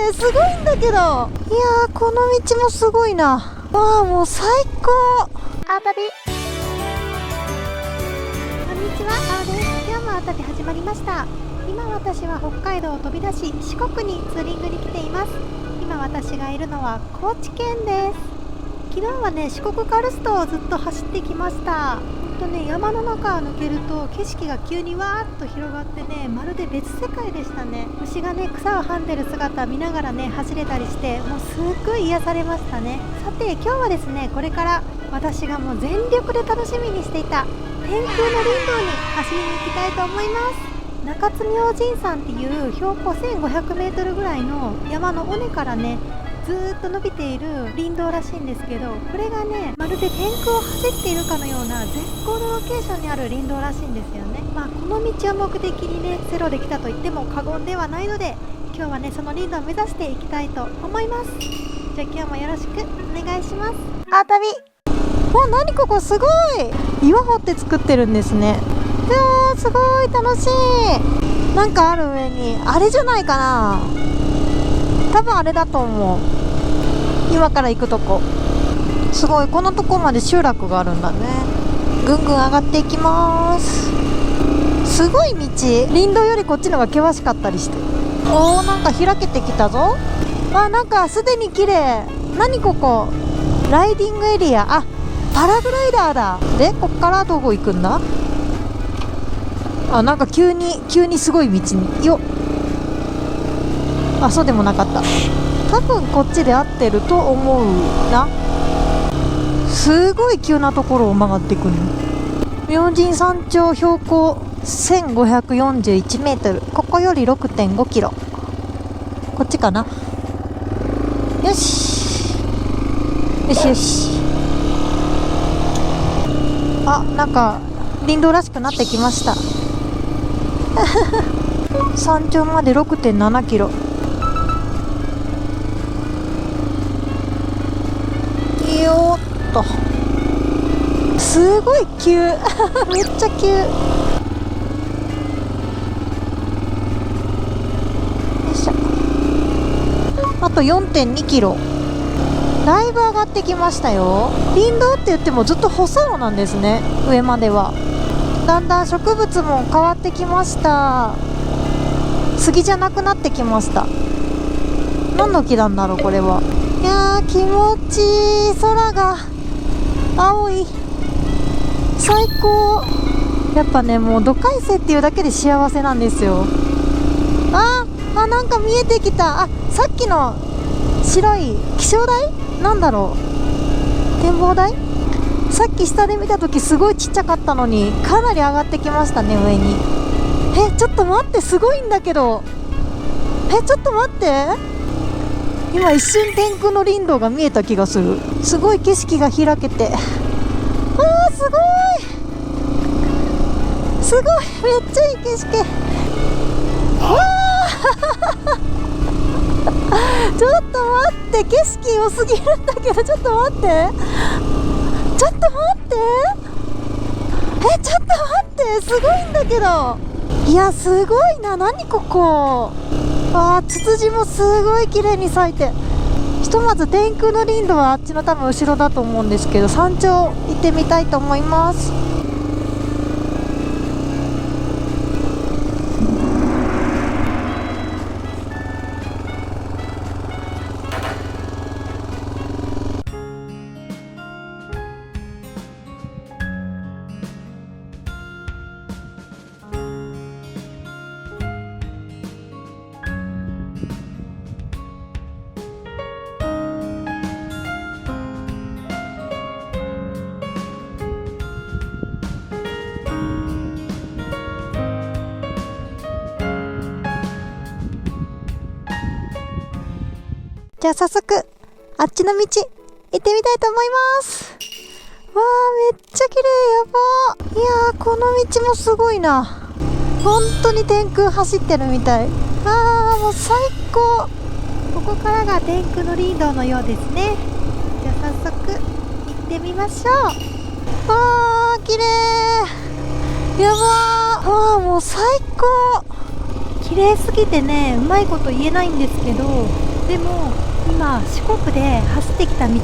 ってすごいんだけど。いやー、この道もすごいな。わあ、もう最高。アータビ、こんにちは、あーです。今日もアータビ始まりました。今私は北海道を飛び出し、四国にツーリングに来ています。今私がいるのは高知県です。昨日はね、四国カルストをずっと走ってきました。ほんとね、山の中を抜けると景色が急にわーっと広がってね、まるで別世界でしたね。牛がね、草をはんでる姿見ながらね、走れたりして、もうすっごい癒されましたね。さて、今日はですね、これから私がもう全力で楽しみにしていた天空の林道に走りに行きたいと思います。中津明神山っていう標高1500メートルぐらいの山の尾根からね、ずーっと伸びている林道らしいんですけど、これがね、まるで天空を走っているかのような絶好のロケーションにある林道らしいんですよね。まあこの道を目的にね、ゼロで来たと言っても過言ではないので、今日はね、その林道を目指していきたいと思います。じゃあ今日もよろしくお願いします。あ、旅。わ、なにここ、すごい。岩掘って作ってるんですね。いやー、すごい楽しい。なんかある上にあれじゃないかな。多分あれだと思う。今から行くとこ、すごい。このとこまで集落があるんだね。ぐんぐん上がっていきます。すごい道。林道よりこっちのが険しかったりして。おー、なんか開けてきたぞ。あ、なんかすでに綺麗。何ここ、ライディングエリア。あ、パラグライダーだ。で、こっからどこ行くんだ。あ、なんか急にすごい道によっ。あ、そうでもなかった。多分こっちで合ってると思うな。すごい急なところを曲がっていくの。明神山頂標高1541メートル。ここより 6.5 キロ。こっちかな。よしよしよし。あ、なんか林道らしくなってきました。山頂まで 6.7 キロ。よーっと、すごい急。めっちゃ急。よいしょ。あと 4.2 キロ。だいぶ上がってきましたよ。林道って言ってもずっと舗装なんですね、上までは。だんだん植物も変わってきました。杉じゃなくなってきました。何の木なんだろう、これは。いやー、気持ちいい。空が青い。最高。やっぱね、もう都会生っていうだけで幸せなんですよ。なんか見えてきた。あ、さっきの白い気象台なんだろう、展望台。さっき下で見た時すごいちっちゃかったのに、かなり上がってきましたね、上に。ちょっと待って、すごいんだけど。ちょっと待って、今一瞬天空の林道が見えた気がする。すごい景色が開けて、すごいすごい、めっちゃいい景色。ちょっと待って、景色良すぎるんだけど。ちょっと待って、ちょっと待って、ちょっと待って、すごいんだけど。いや、すごいな。何ここ。ツツジもすごい綺麗に咲いて。ひとまず天空の林道はあっちの多分後ろだと思うんですけど、山頂行ってみたいと思います。じゃあ早速あっちの道行ってみたいと思います。わー、めっちゃ綺麗。やば。いやー、この道もすごいな。本当に天空走ってるみたい。もう最高。ここからが天空の林道のようですね。じゃあ早速行ってみましょう。綺麗。やばー。もう最高。気綺麗すぎてね、うまいこと言えないんですけど、でも今四国で走ってきた道の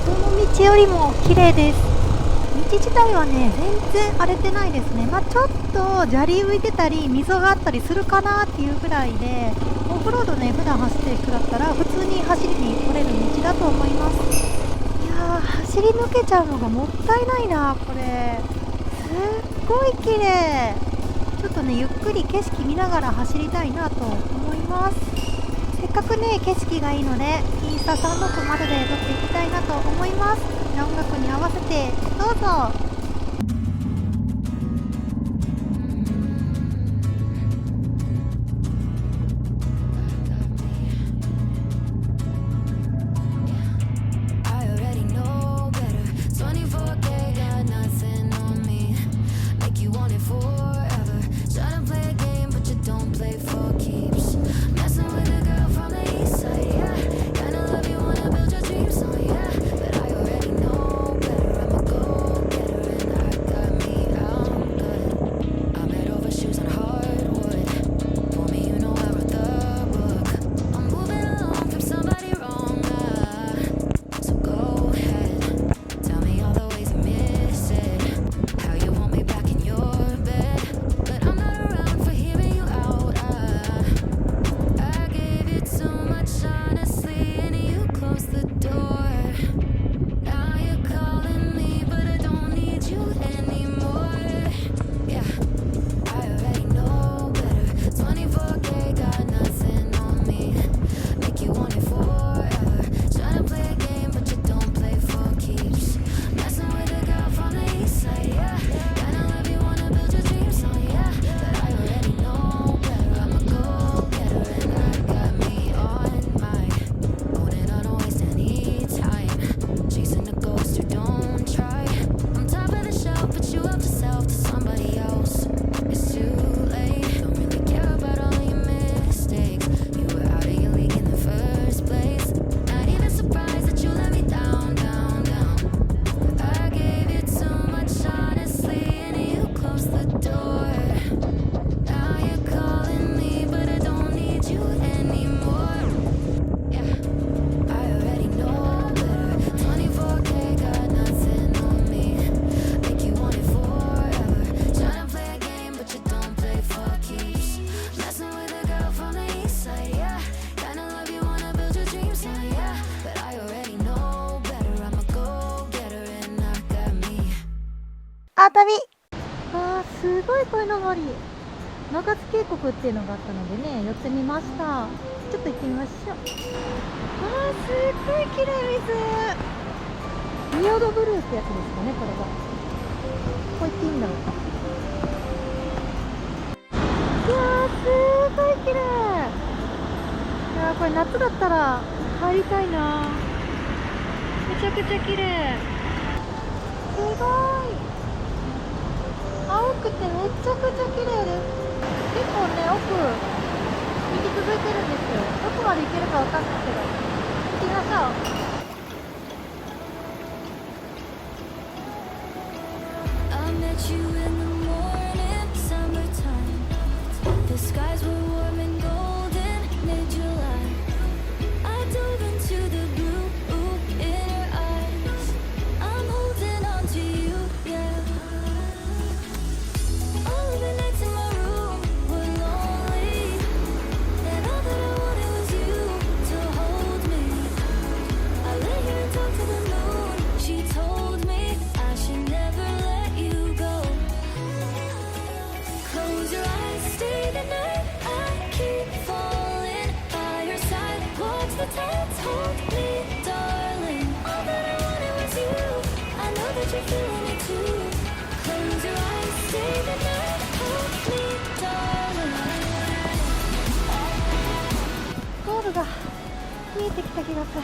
どの道よりも綺麗です。道自体はね、全然荒れてないですね。ちょっと砂利浮いてたり溝があったりするかなっていうぐらいで、オフロードね、普段走ってる人だったら普通に走りに来れる道だと思います。いやー、走り抜けちゃうのがもったいないな。これすっごい綺麗。ちょっとね、ゆっくり景色見ながら走りたいなと思います。せっかくね、景色がいいのでインスタ360で撮っていきたいなと思います。音楽に合わせてどうぞ。すごいこいのぼり、中津渓谷っていうのがあったのでね、寄ってみました。ちょっと行ってみましょう。すっごい綺麗水。仁淀ブルーってやつですかね、これが。こう行っていいんだろうか。いやー、すごい綺麗。いやー、これ夏だったら入りたいな。めちゃくちゃ綺麗。すごい青くてめちゃくちゃ綺麗です。結構ね、奥道続いてるんですよ。どこまで行けるかわかんないけど、行ってみましょう。ゴールが見えてきた気がする。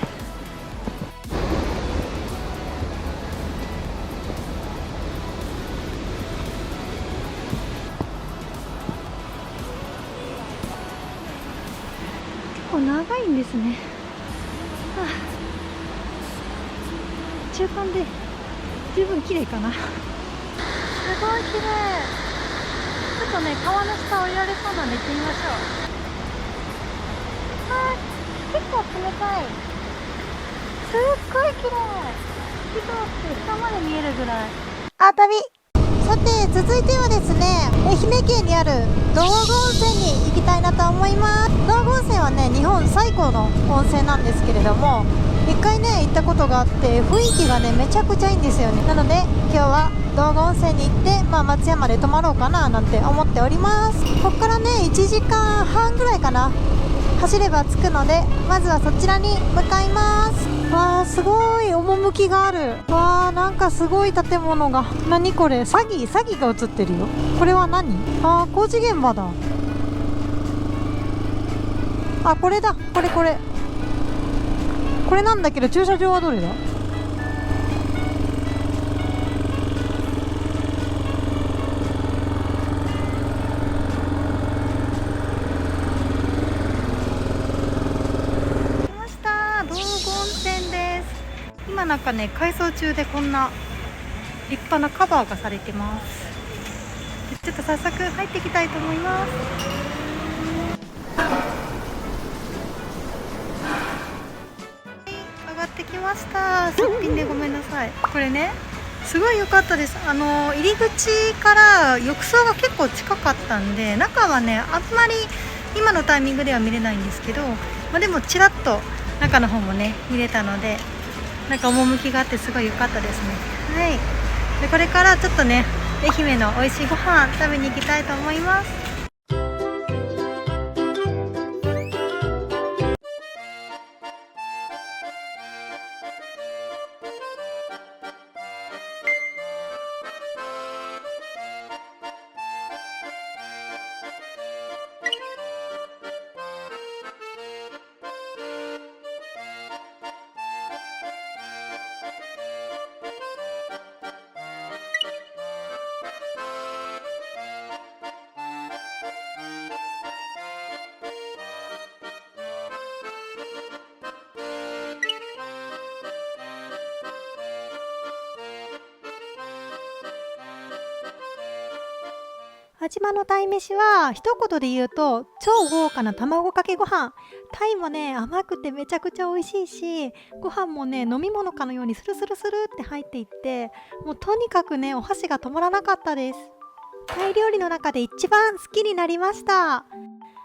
結構長いんですね。中間で十分綺麗かな。すごい綺麗。ちょっとね、川の下降りられそうなんで行ってみましょう。たい。すっごい綺麗。木通って下まで見えるぐらい。あ、旅。さて続いてはですね、愛媛県にある道後温泉に行きたいなと思います。道後温泉はね、日本最高の温泉なんですけれども、一回ね行ったことがあって雰囲気がねめちゃくちゃいいんですよね。なので今日は道後温泉に行って、松山で泊まろうかななんて思っております。ここからね1時間半ぐらいかな、走れば着くので、まずはそちらに向かいます。わー、すごい趣がある。わー、なんかすごい建物が。何これ、詐欺が映ってるよ。これは何？あー、工事現場だ。あ、これだ、これなんだけど、駐車場はどれだ？今なんかね改装中でこんな立派なカバーがされてます。ちょっと早速入っていきたいと思います。上がってきました。すっぴんでごめんなさい。これねすごい良かったです。入り口から浴槽が結構近かったんで、中はねあんまり今のタイミングでは見れないんですけど、でもちらっと中の方もね見れたので、なんか趣があってすごい良かったですね。はい。でこれからちょっとね愛媛の美味しいご飯食べに行きたいと思います。安島の鯛めしは一言で言うと超豪華な卵かけご飯。鯛もね甘くてめちゃくちゃ美味しいし、ご飯もね飲み物かのようにスルスルスルって入っていって、もうとにかくねお箸が止まらなかったです。タイ料理の中で一番好きになりました。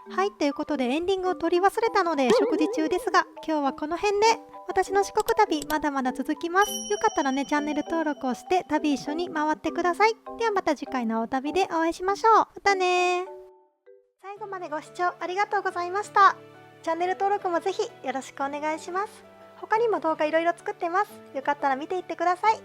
はい、ということでエンディングを取り忘れたので食事中ですが、今日はこの辺で。私の四国旅まだまだ続きます。よかったらねチャンネル登録をして旅一緒に回ってください。ではまた次回のお旅でお会いしましょう。またね。最後までご視聴ありがとうございました。チャンネル登録もぜひよろしくお願いします。他にも動画いろいろ作ってます。よかったら見ていってください。